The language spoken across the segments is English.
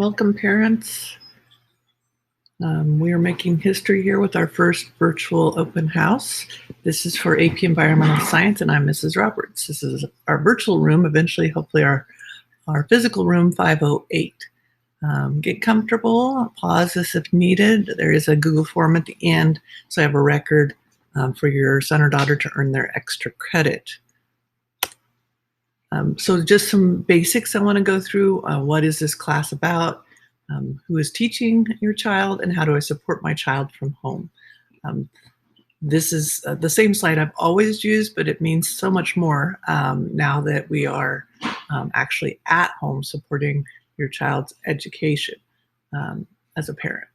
Welcome, parents. We are making history here with our first virtual open house. This is for AP Environmental Science, and I'm Mrs. Roberts. This is our virtual room, eventually, hopefully, our physical room 508. Get comfortable, pause this if needed. There is a Google form at the end, so I have a record for your son or daughter to earn their extra credit. So just some basics I want to go through. What is this class about? Who is teaching your child, and how do I support my child from home? This is the same slide I've always used, but it means so much more now that we are actually at home supporting your child's education as a parent.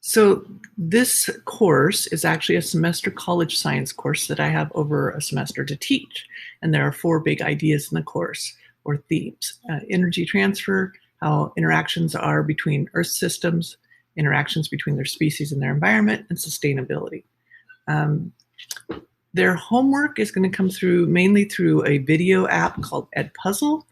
So this course is actually a semester college science course that I have over a semester to teach. And there are 4 big ideas in the course, or themes: energy transfer, how interactions are between Earth systems, interactions between their species and their environment, and sustainability. Their homework is going to come through mainly through a video app called Edpuzzle,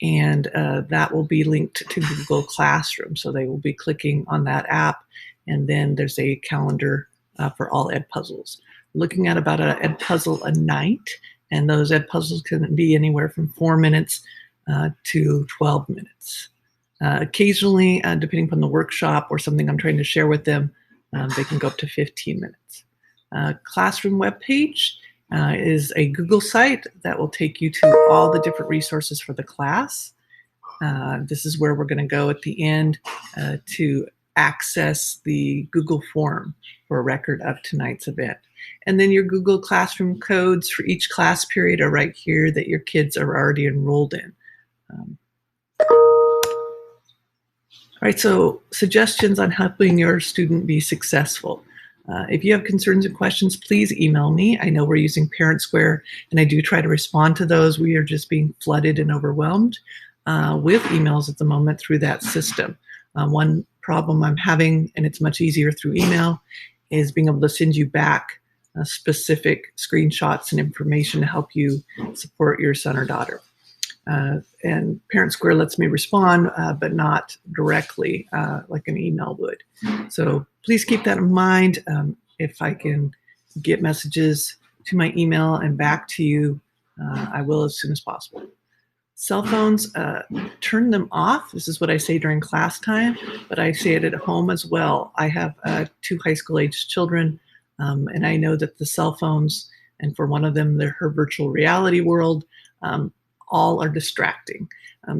and that will be linked to Google Classroom. So they will be clicking on that app, and then there's a calendar for all Edpuzzles. Looking at about an Edpuzzle a night, and those Edpuzzles can be anywhere from 4 minutes to 12 minutes. Occasionally, depending upon the workshop or something I'm trying to share with them, they can go up to 15 minutes. Classroom webpage is a Google site that will take you to all the different resources for the class. This is where we're going to go at the end to access the Google form for a record of tonight's event. And then your Google Classroom codes for each class period are right here that your kids are already enrolled in. All right, so suggestions on helping your student be successful. If you have concerns and questions, please email me. I know we're using Parent Square, and I do try to respond to those. We are just being flooded and overwhelmed with emails at the moment through that system. One problem I'm having, and it's much easier through email, is being able to send you back specific screenshots and information to help you support your son or daughter. And Parent Square lets me respond, but not directly like an email would. So please keep that in mind. If I can get messages to my email and back to you, I will as soon as possible. Cell phones, turn them off. This is what I say during class time, but I say it at home as well. I have 2 high school age children, and I know that the cell phones, and for one of them, her virtual reality world, all are distracting.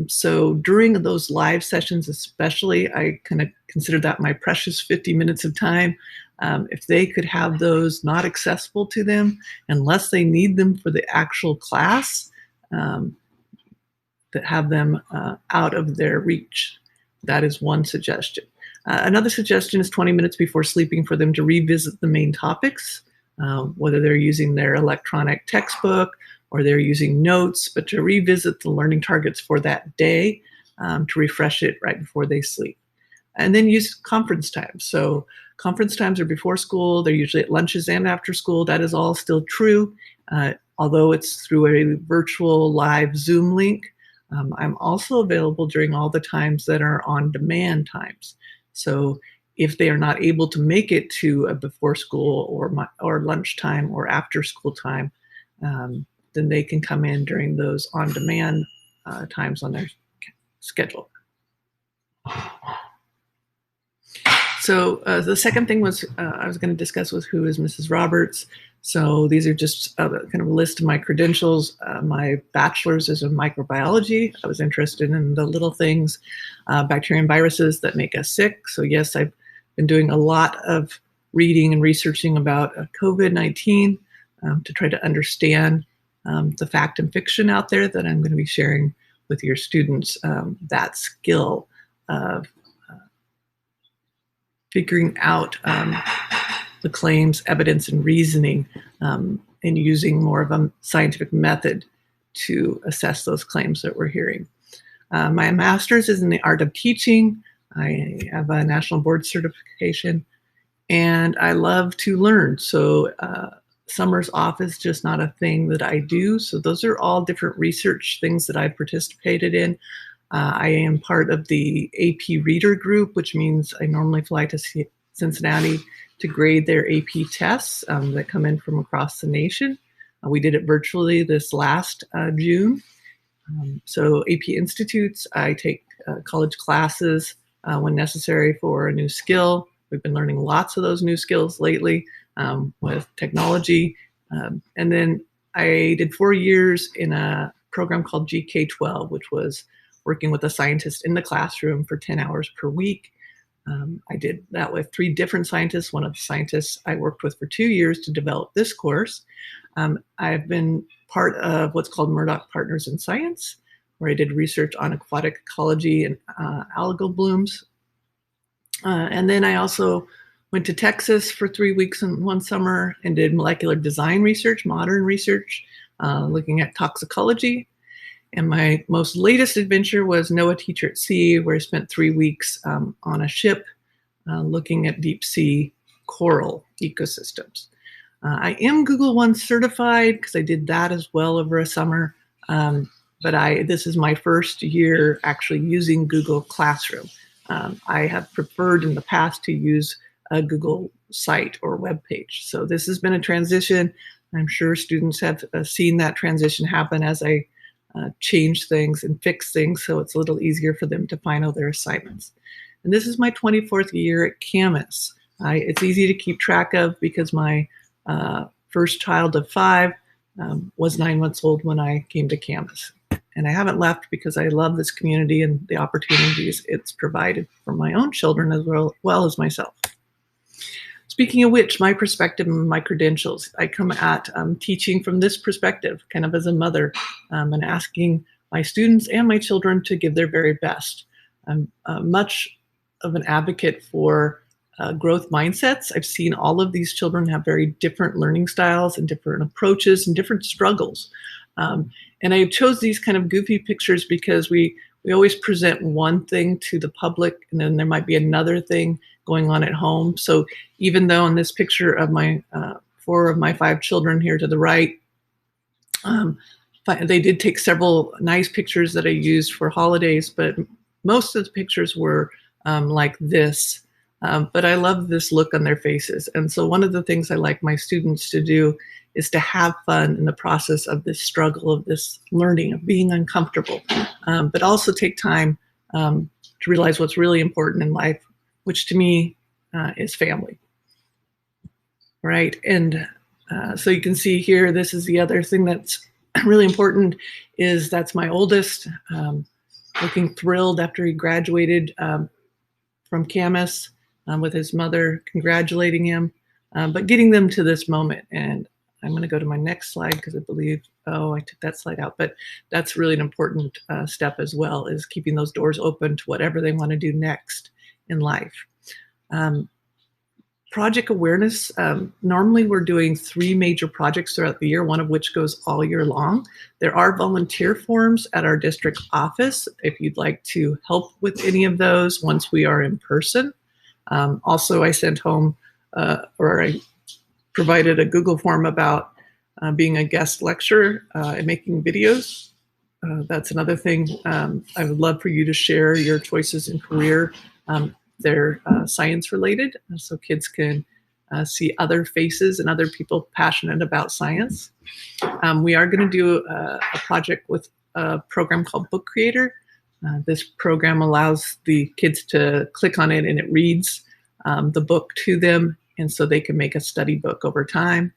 So during those live sessions especially, I kind of consider that my precious 50 minutes of time. If they could have those not accessible to them unless they need them for the actual class, that have them out of their reach. That is one suggestion. Another suggestion is 20 minutes before sleeping for them to revisit the main topics, whether they're using their electronic textbook or they're using notes, but to revisit the learning targets for that day, to refresh it right before they sleep. And then use conference times. So conference times are before school. They're usually at lunches and after school. That is all still true, although it's through a virtual live Zoom link. I'm also available during all the times that are on-demand times. So if they are not able to make it to a before school or lunchtime or after school time, then they can come in during those on-demand times on their schedule. So the second thing was I was going to discuss was who is Mrs. Roberts. So these are just kind of a list of my credentials. My bachelor's is in microbiology. I was interested in the little things, bacteria and viruses that make us sick. So yes, I've been doing a lot of reading and researching about COVID-19 to try to understand the fact and fiction out there that I'm going to be sharing with your students. That skill of figuring out the claims, evidence, and reasoning, and using more of a scientific method to assess those claims that we're hearing. My master's is in the art of teaching. I have a national board certification, and I love to learn. So summers off is just not a thing that I do. So those are all different research things that I've participated in. I am part of the AP Reader Group, which means I normally fly to Cincinnati to grade their AP tests that come in from across the nation. We did it virtually this last June. So AP Institutes, I take college classes when necessary for a new skill. We've been learning lots of those new skills lately with technology. And then I did 4 years in a program called GK12, which was working with a scientist in the classroom for 10 hours per week. I did that with 3 different scientists. One of the scientists I worked with for 2 years to develop this course. I've been part of what's called Murdoch Partners in Science, where I did research on aquatic ecology and algal blooms. And then I also went to Texas for 3 weeks in one summer and did molecular design research, modern research, looking at toxicology. And my most latest adventure was NOAA Teacher at Sea, where I spent 3 weeks on a ship looking at deep sea coral ecosystems. I am Google One certified because I did that as well over a summer. But this is my first year actually using Google Classroom. I have preferred in the past to use a Google site or web page. So this has been a transition. I'm sure students have seen that transition happen as I change things and fix things, so it's a little easier for them to find all their assignments. And this is my 24th year at Camas. It's easy to keep track of because my first child of 5 was 9 months old when I came to Camas. And I haven't left because I love this community and the opportunities it's provided for my own children as well as myself. Speaking of which, my perspective and my credentials, I come at teaching from this perspective, kind of as a mother, and asking my students and my children to give their very best. I'm much of an advocate for growth mindsets. I've seen all of these children have very different learning styles and different approaches and different struggles. And I chose these kind of goofy pictures because we always present one thing to the public, and then there might be another thing going on at home. So even though in this picture of my 4 of my 5 children here to the right, they did take several nice pictures that I used for holidays, but most of the pictures were like this. But I love this look on their faces. And so one of the things I like my students to do is to have fun in the process of this struggle, of this learning, of being uncomfortable, but also take time to realize what's really important in life, which to me is family, right? And so you can see here, this is the other thing that's really important is that's my oldest, looking thrilled after he graduated from Camas with his mother congratulating him, but getting them to this moment. And I'm going to go to my next slide because I believe, I took that slide out, but that's really an important step as well, is keeping those doors open to whatever they want to do next in life. Project awareness, normally we're doing 3 major projects throughout the year, one of which goes all year long. There are volunteer forms at our district office if you'd like to help with any of those once we are in person. Also, I sent home, or I provided a Google form about being a guest lecturer and making videos. That's another thing. I would love for you to share your choices in career. They're science related, so kids can see other faces and other people passionate about science. We are going to do a project with a program called Book Creator. This program allows the kids to click on it and it reads the book to them, and so they can make a study book over time.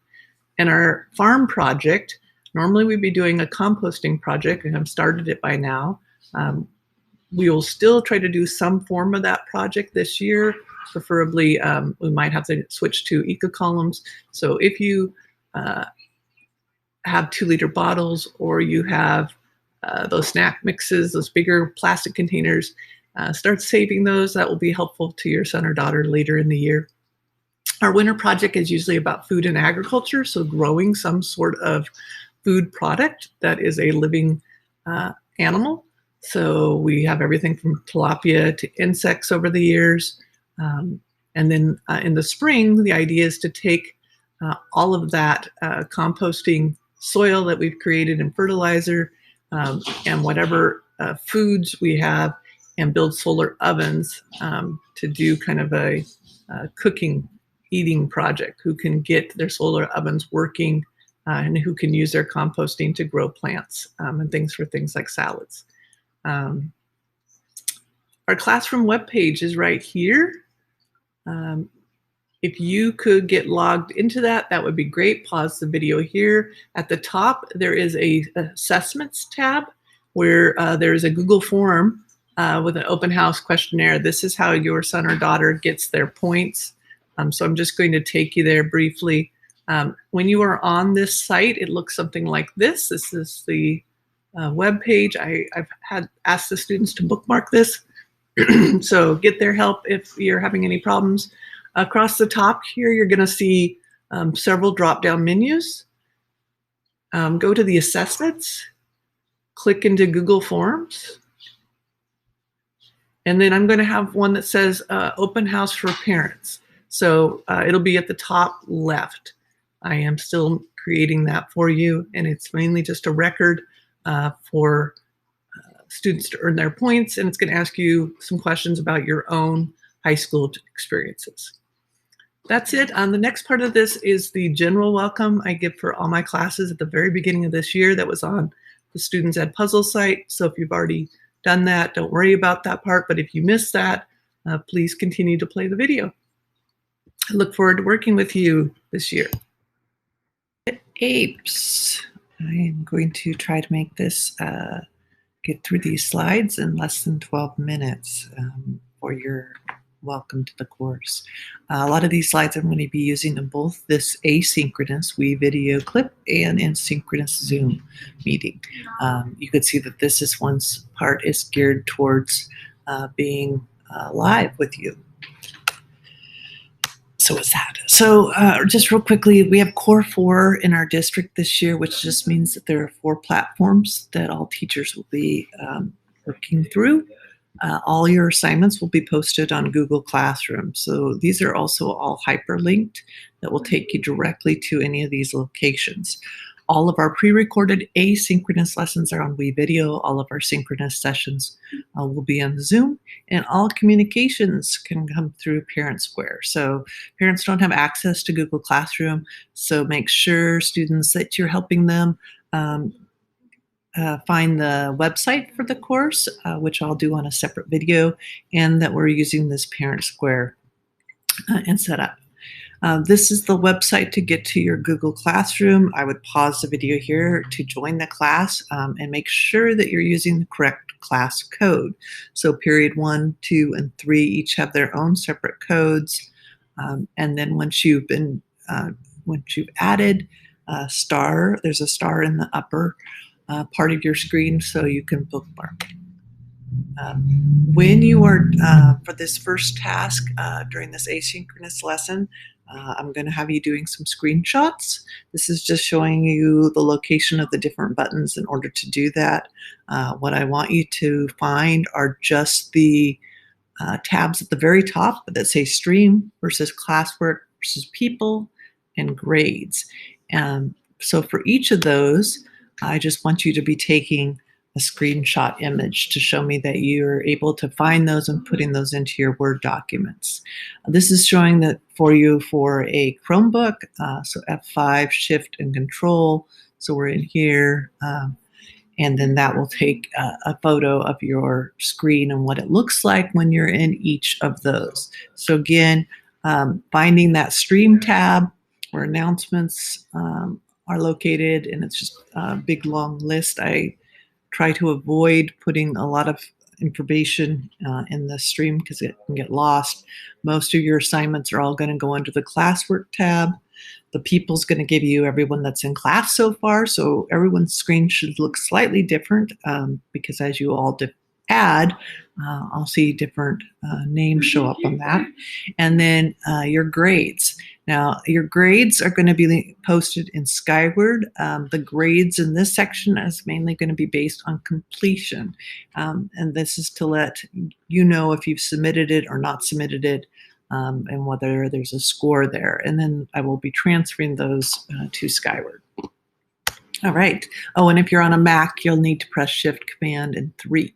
And our farm project, normally we'd be doing a composting project, and I've started it by now. We will still try to do some form of that project this year. Preferably, we might have to switch to eco columns. So if you have 2-liter bottles, or you have those snack mixes, those bigger plastic containers, start saving those. That will be helpful to your son or daughter later in the year. Our winter project is usually about food and agriculture, so growing some sort of food product that is a living animal. So we have everything from tilapia to insects over the years. And then in the spring, the idea is to take all of that composting soil that we've created and fertilizer and whatever foods we have and build solar ovens to do kind of a cooking, eating project, who can get their solar ovens working and who can use their composting to grow plants and things like salads. Our classroom webpage is right here. If you could get logged into that, that would be great. Pause the video here. At the top, there is a assessments tab where there is a Google form with an open house questionnaire. This is how your son or daughter gets their points. So I'm just going to take you there briefly. When you are on this site, it looks something like this. This is the web page. I've had asked the students to bookmark this. So get their help if you're having any problems. Across the top here, you're going to see several drop-down menus. Go to the assessments, click into Google Forms, and then I'm going to have one that says Open House for Parents. So it'll be at the top left. I am still creating that for you, and it's mainly just a record for students to earn their points, and it's going to ask you some questions about your own high school experiences. That's it. The next part of this is the general welcome I give for all my classes at the very beginning of this year that was on the Students Ed Puzzle site. So if you've already done that, don't worry about that part. But if you missed that, please continue to play the video. I look forward to working with you this year. APES. I am going to try to make this get through these slides in less than 12 minutes for your welcome to the course. A lot of these slides I'm going to be using in both this asynchronous video clip and in synchronous Zoom meeting. You could see that this one part is geared towards being live with you. So what's that? So just real quickly, we have Core 4 in our district this year, which just means that there are 4 platforms that all teachers will be working through. All your assignments will be posted on Google Classroom. So these are also all hyperlinked that will take you directly to any of these locations. All of our pre-recorded asynchronous lessons are on WeVideo. All of our synchronous sessions will be on Zoom, and all communications can come through Parent Square. So parents don't have access to Google Classroom, so make sure students that you're helping them find the website for the course, which I'll do on a separate video, and that we're using this Parent Square and set up. This is the website to get to your Google Classroom. I would pause the video here to join the class and make sure that you're using the correct class code. So period 1, 2, and 3 each have their own separate codes. And then once you've added a star, there's a star in the upper part of your screen so you can bookmark. When you are, for this first task during this asynchronous lesson, I'm going to have you doing some screenshots. This is just showing you the location of the different buttons in order to do that. What I want you to find are just the tabs at the very top that say Stream versus Classwork versus People and Grades. So for each of those, I just want you to be taking a screenshot image to show me that you're able to find those and putting those into your Word documents. This is showing that for you for a Chromebook, so F5, Shift, and Control. So we're in here, and then that will take a photo of your screen and what it looks like when you're in each of those. So again, finding that Stream tab where announcements are located, and it's just a big long list. I try to avoid putting a lot of information in the stream because it can get lost. Most of your assignments are all going to go under the classwork tab. The People's going to give you everyone that's in class so far, so everyone's screen should look slightly different because as you all add, I'll see different names show up on that. And then your grades. Now, your grades are going to be posted in Skyward. The grades in this section is mainly going to be based on completion. And this is to let you know if you've submitted it or not submitted it, and whether there's a score there. And then I will be transferring those to Skyward. All right. Oh, and if you're on a Mac, you'll need to press Shift, Command, and 3.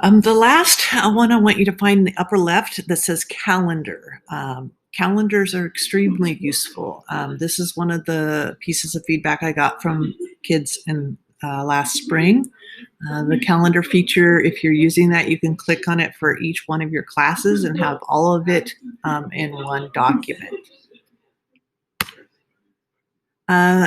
The last one I want you to find in the upper left that says calendar. Calendars are extremely useful. This is one of the pieces of feedback I got from kids in last spring. The calendar feature, if you're using that, you can click on it for each one of your classes and have all of it in one document.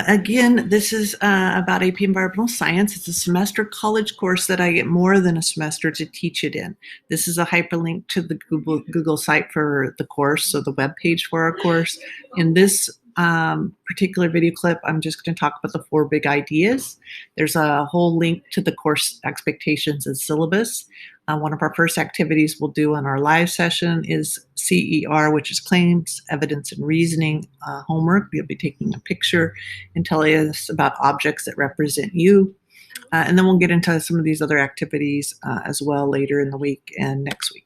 Again, this is about AP Environmental Science. It's a semester college course that I get more than a semester to teach it in. This is a hyperlink to the Google site for the course, so the web page for our course. In this particular video clip, I'm just going to talk about the 4 big ideas. There's a whole link to the course expectations and syllabus. One of our first activities we'll do on our live session is CER, which is Claims, Evidence, and Reasoning homework. You'll be taking a picture and telling us about objects that represent you. And then we'll get into some of these other activities as well later in the week and next week.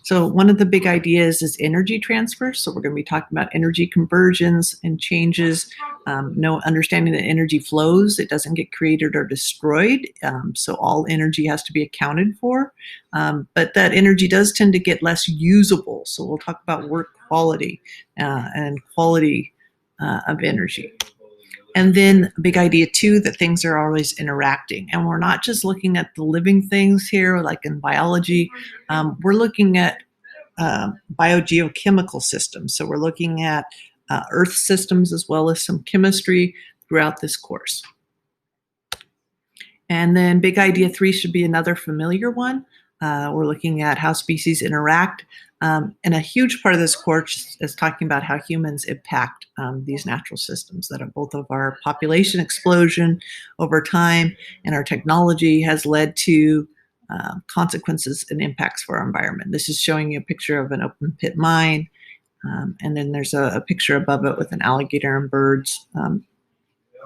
So one of the big ideas is energy transfer. So we're going to be talking about energy conversions and changes, understanding that energy flows. It doesn't get created or destroyed. So all energy has to be accounted for. But that energy does tend to get less usable. So we'll talk about work quality and quality of energy. And then big idea 2, that things are always interacting. And we're not just looking at the living things here, like in biology. We're looking at biogeochemical systems. So we're looking at earth systems as well as some chemistry throughout this course. And then big idea 3 should be another familiar one. We're looking at how species interact. And a huge part of this course is talking about how humans impact these natural systems, that are both of our population explosion over time and our technology has led to consequences and impacts for our environment. This is showing you a picture of an open pit mine. And then there's a picture above it with an alligator and birds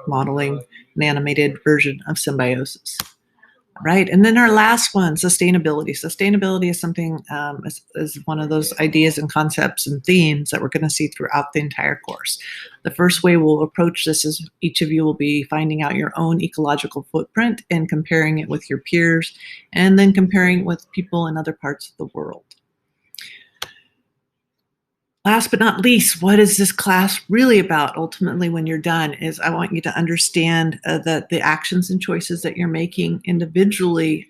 modeling an animated version of symbiosis. Right. And then our last one, sustainability. Sustainability is something, is one of those ideas and concepts and themes that we're going to see throughout the entire course. The first way we'll approach this is each of you will be finding out your own ecological footprint and comparing it with your peers, and then comparing it with people in other parts of the world. Last but not least, what is this class really about? Ultimately, when you're done, is I want you to understand that the actions and choices that you're making individually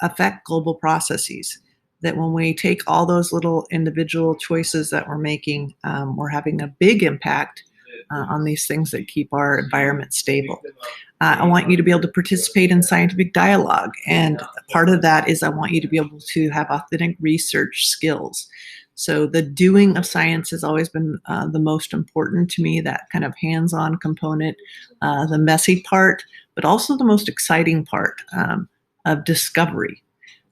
affect global processes. That when we take all those little individual choices that we're making, we're having a big impact on these things that keep our environment stable. I want you to be able to participate in scientific dialogue. And part of that is I want you to be able to have authentic research skills. So the doing of science has always been the most important to me, that kind of hands-on component, the messy part, but also the most exciting part of discovery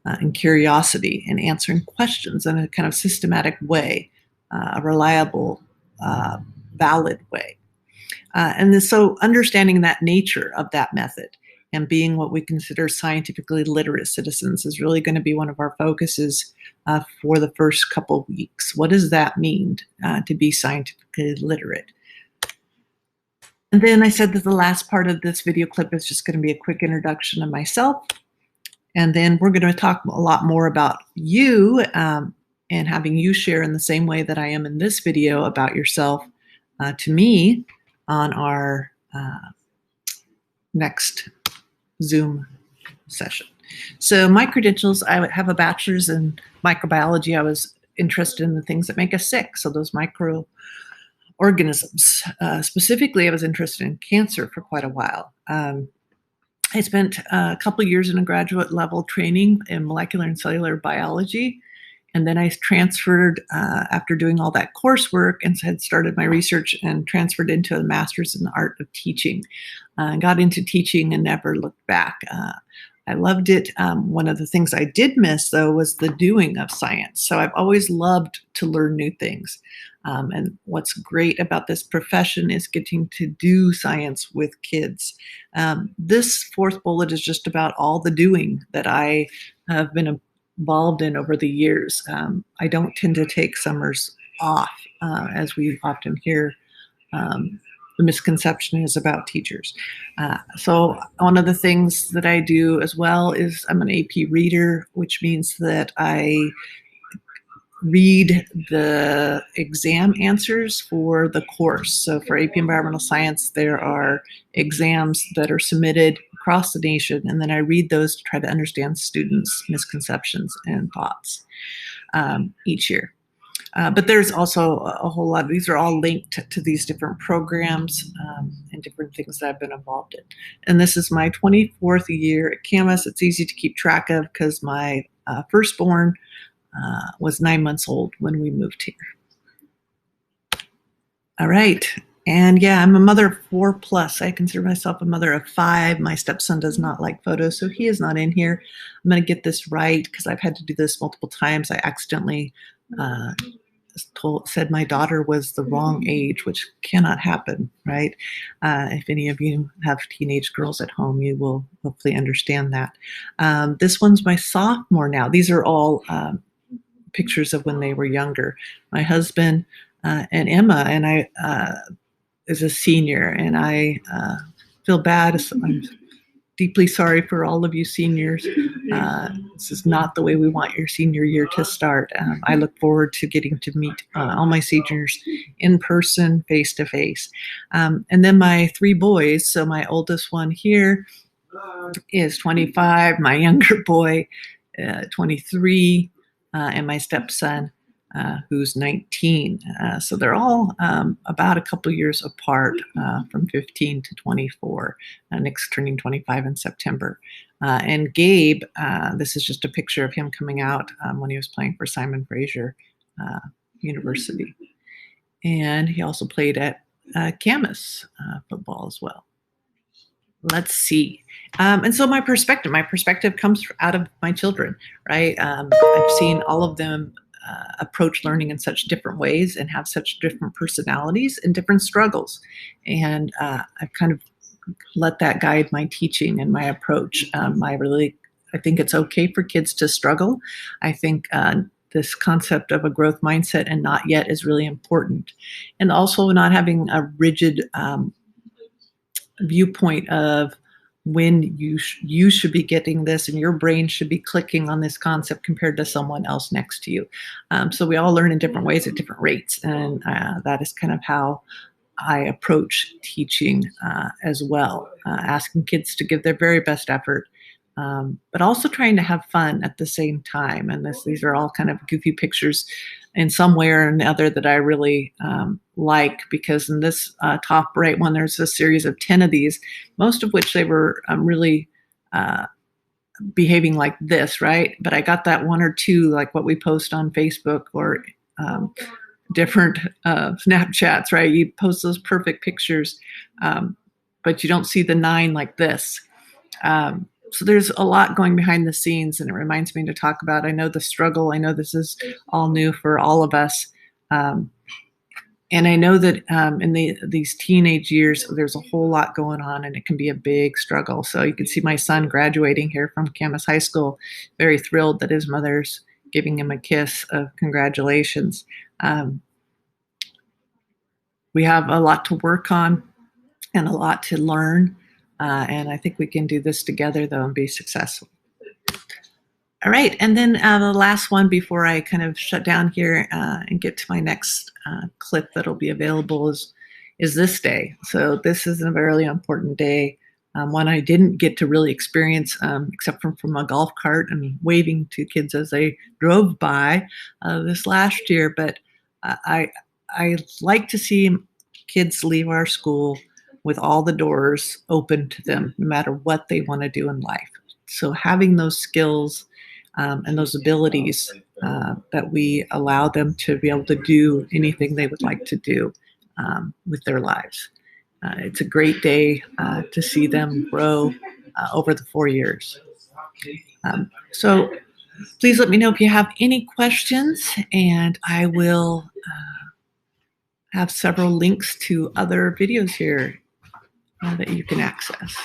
and curiosity and answering questions in a kind of systematic way, a reliable, valid way. So understanding that nature of that method and being what we consider scientifically literate citizens is really going to be one of our focuses for the first couple of weeks. What does that mean to be scientifically literate? And then I said that the last part of this video clip is just going to be a quick introduction of myself. And then we're going to talk a lot more about you and having you share in the same way that I am in this video about yourself to me on our next Zoom session. So my credentials, I have a bachelor's in microbiology. I was interested in the things that make us sick, so those microorganisms. Specifically, I was interested in cancer for quite a while. I spent a couple of years in a graduate level training in molecular and cellular biology. And then I transferred after doing all that coursework and had started my research and transferred into a master's in the art of teaching. Got into teaching and never looked back. I loved it. One of the things I did miss, though, was the doing of science. So I've always loved to learn new things. And what's great about this profession is getting to do science with kids. This fourth bullet is just about all the doing that I have been involved in over the years. I don't tend to take summers off, as we often hear the misconception is about teachers. So one of the things that I do as well is I'm an AP reader, which means that I read the exam answers for the course. So for AP Environmental Science, there are exams that are submitted across the nation, and then I read those to try to understand students' misconceptions and thoughts each year. But there's also a whole lot. These are all linked to these different programs and different things that I've been involved in. And this is my 24th year at Camas. It's easy to keep track of because my firstborn was 9 months old when we moved here. All right. And yeah, I'm a mother of 4+. I consider myself a mother of 5. My stepson does not like photos, so he is not in here. I'm going to get this right because I've had to do this multiple times. I accidentally said my daughter was the wrong age, which cannot happen, right? If any of you have teenage girls at home, you will hopefully understand that. This one's my sophomore now. These are all pictures of when they were younger. My husband and Emma and I is a senior, and I feel bad. I'm deeply sorry for all of you seniors. This is not the way we want your senior year to start. I look forward to getting to meet all my seniors in person, face to face. And then my 3 boys. So my oldest one here is 25, my younger boy, 23, and my stepson, who's 19. So they're all about a couple years apart, from 15 to 24. Nick's turning 25 in September. And Gabe, this is just a picture of him coming out when he was playing for Simon Fraser University. And he also played at Camas football as well. Let's see. And so my perspective comes out of my children, right? I've seen all of them approach learning in such different ways and have such different personalities and different struggles. And I've kind of let that guide my teaching and my approach. I think it's okay for kids to struggle. I think this concept of a growth mindset and not yet is really important. And also not having a rigid viewpoint of when you should be getting this and your brain should be clicking on this concept compared to someone else next to you. So we all learn in different ways at different rates. And that is kind of how I approach teaching as well, asking kids to give their very best effort, but also trying to have fun at the same time. And these are all kind of goofy pictures in some way or another that I really like, because in this top right one, there's a series of 10 of these, most of which they were really behaving like this, right? But I got that 1 or 2, like what we post on Facebook or different Snapchats, right? You post those perfect pictures, but you don't see the 9 like this. So there's a lot going behind the scenes, and it reminds me to talk about. I know the struggle. I know this is all new for all of us. And I know that in these teenage years, there's a whole lot going on, and it can be a big struggle. So you can see my son graduating here from Camas High School, very thrilled that his mother's giving him a kiss of congratulations. We have a lot to work on and a lot to learn. And I think we can do this together, though, and be successful. All right. And then the last one before I kind of shut down here and get to my next clip that'll be available is this day. So this is a very important day. One I didn't get to really experience except from a golf cart and waving to kids as they drove by this last year. But I like to see kids leave our school with all the doors open to them, no matter what they want to do in life. So having those skills and those abilities that we allow them to be able to do anything they would like to do with their lives. It's a great day to see them grow over the 4 years. So please let me know if you have any questions, and I will have several links to other videos here that you can access.